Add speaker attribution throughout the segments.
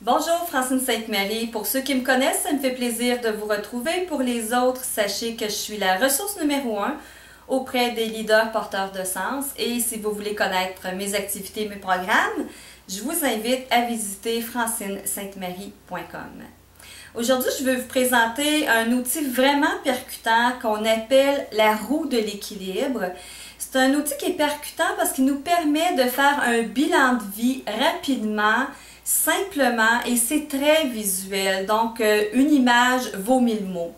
Speaker 1: Bonjour, Francine Sainte-Marie. Pour ceux qui me connaissent, ça me fait plaisir de vous retrouver. Pour les autres, sachez que je suis la ressource numéro 1 auprès des leaders porteurs de sens. Et si vous voulez connaître mes activités, mes programmes, je vous invite à visiter francinesaintemarie.com. Aujourd'hui, je vais vous présenter un outil vraiment percutant qu'on appelle la roue de l'équilibre. C'est un outil qui est percutant parce qu'il nous permet de faire un bilan de vie rapidement, simplement, et c'est très visuel. Donc, une image vaut 1000 mots.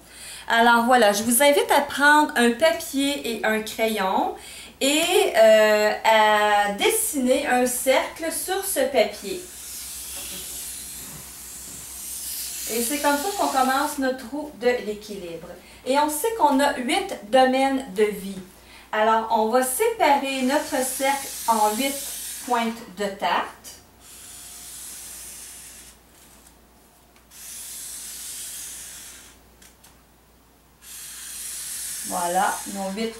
Speaker 1: Alors voilà, je vous invite à prendre un papier et un crayon et à dessiner un cercle sur ce papier. Et c'est comme ça qu'on commence notre roue de l'équilibre. Et on sait qu'on a 8 domaines de vie. Alors, on va séparer notre cercle en 8 pointes de tarte. Voilà, nos 8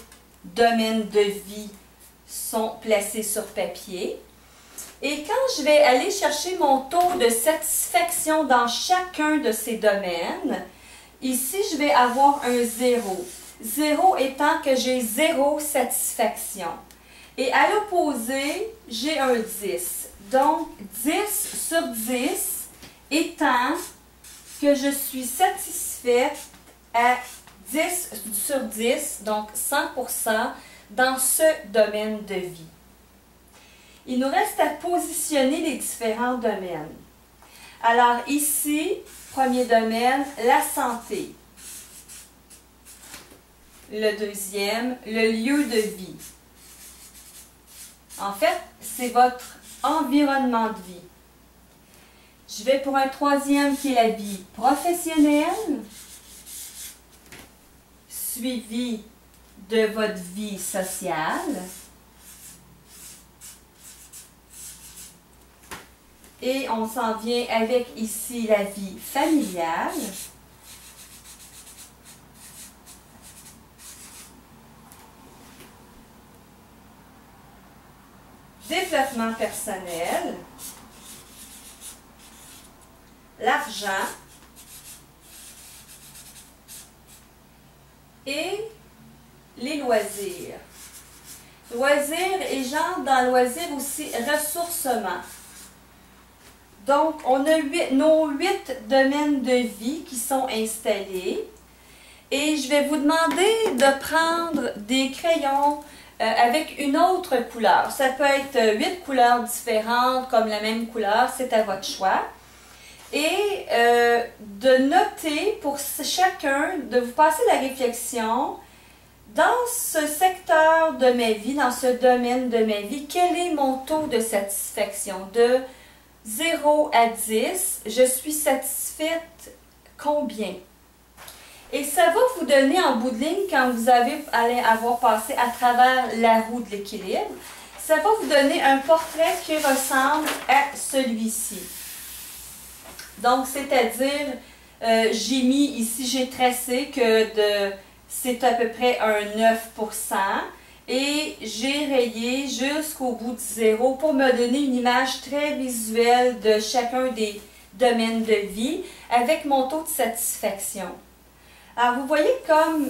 Speaker 1: domaines de vie sont placés sur papier. Et quand je vais aller chercher mon taux de satisfaction dans chacun de ces domaines, ici, je vais avoir un 0. 0 étant que j'ai 0 satisfaction. Et à l'opposé, j'ai un 10. Donc, 10 sur 10 étant que je suis satisfaite à 10 sur 10, donc 100% dans ce domaine de vie. Il nous reste à positionner les différents domaines. Alors ici, premier domaine, la santé. Le deuxième, le lieu de vie. En fait, c'est votre environnement de vie. Je vais pour un troisième qui est la vie professionnelle, suivi de votre vie sociale. Et on s'en vient avec ici la vie familiale. Développement personnel. L'argent. Et les loisirs. Loisirs et genre dans loisirs aussi ressourcement. Donc, on a nos 8 domaines de vie qui sont installés. Et je vais vous demander de prendre des crayons avec une autre couleur. Ça peut être 8 couleurs différentes comme la même couleur, c'est à votre choix. Et de noter pour chacun, de vous passer la réflexion, dans ce secteur de ma vie, dans ce domaine de ma vie, quel est mon taux de satisfaction? De 0 à 10, je suis satisfaite combien? Et ça va vous donner en bout de ligne, quand vous allez avoir passé à travers la roue de l'équilibre, ça va vous donner un portrait qui ressemble à celui-ci. Donc, c'est-à-dire, j'ai mis ici, j'ai tracé que c'est à peu près un 9%. Et j'ai rayé jusqu'au bout de 0 pour me donner une image très visuelle de chacun des domaines de vie avec mon taux de satisfaction. Alors, vous voyez comme,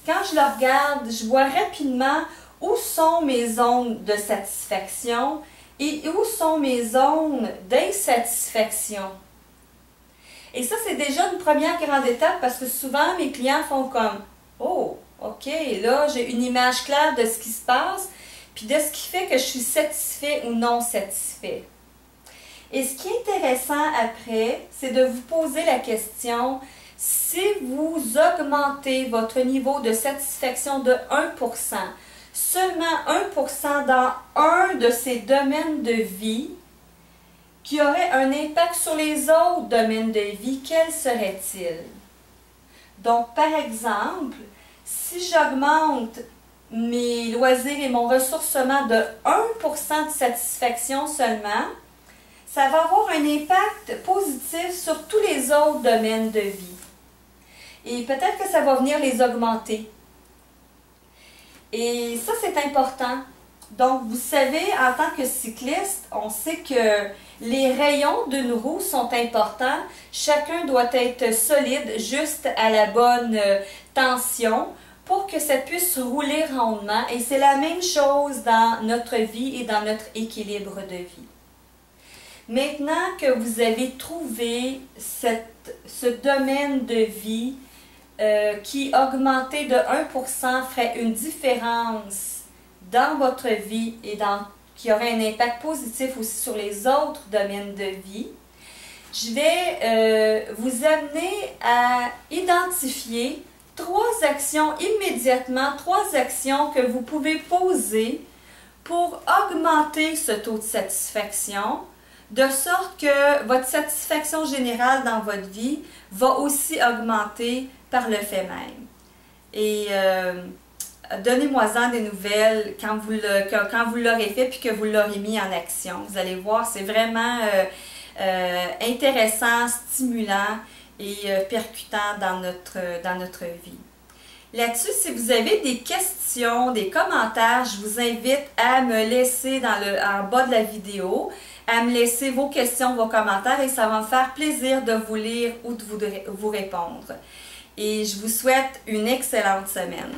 Speaker 1: quand je le regarde, je vois rapidement où sont mes zones de satisfaction et où sont mes zones d'insatisfaction. Et ça, c'est déjà une première grande étape parce que souvent, mes clients font comme « Oh! » OK, là, j'ai une image claire de ce qui se passe, puis de ce qui fait que je suis satisfait ou non satisfait. Et ce qui est intéressant après, c'est de vous poser la question, si vous augmentez votre niveau de satisfaction de 1%, seulement 1% dans un de ces domaines de vie, qui aurait un impact sur les autres domaines de vie, quel serait-il? Donc, par exemple, si j'augmente mes loisirs et mon ressourcement de 1% de satisfaction seulement, ça va avoir un impact positif sur tous les autres domaines de vie. Et peut-être que ça va venir les augmenter. Et ça, c'est important. Donc, vous savez, en tant que cycliste, on sait que Les rayons d'une roue sont importants. Chacun doit être solide, juste à la bonne tension pour que ça puisse rouler rondement. Et c'est la même chose dans notre vie et dans notre équilibre de vie. Maintenant que vous avez trouvé ce domaine de vie qui, augmenté de 1%, ferait une différence dans votre vie et qui aurait un impact positif aussi sur les autres domaines de vie, je vais vous amener à identifier 3 actions immédiatement, 3 actions que vous pouvez poser pour augmenter ce taux de satisfaction, de sorte que votre satisfaction générale dans votre vie va aussi augmenter par le fait même. Et donnez-moi-en des nouvelles quand vous l'aurez fait puis que vous l'aurez mis en action. Vous allez voir, c'est vraiment intéressant, stimulant et percutant dans notre vie. Là-dessus, si vous avez des questions, des commentaires, je vous invite à me laisser en bas de la vidéo, à me laisser vos questions, vos commentaires et ça va me faire plaisir de vous lire ou de vous répondre. Et je vous souhaite une excellente semaine.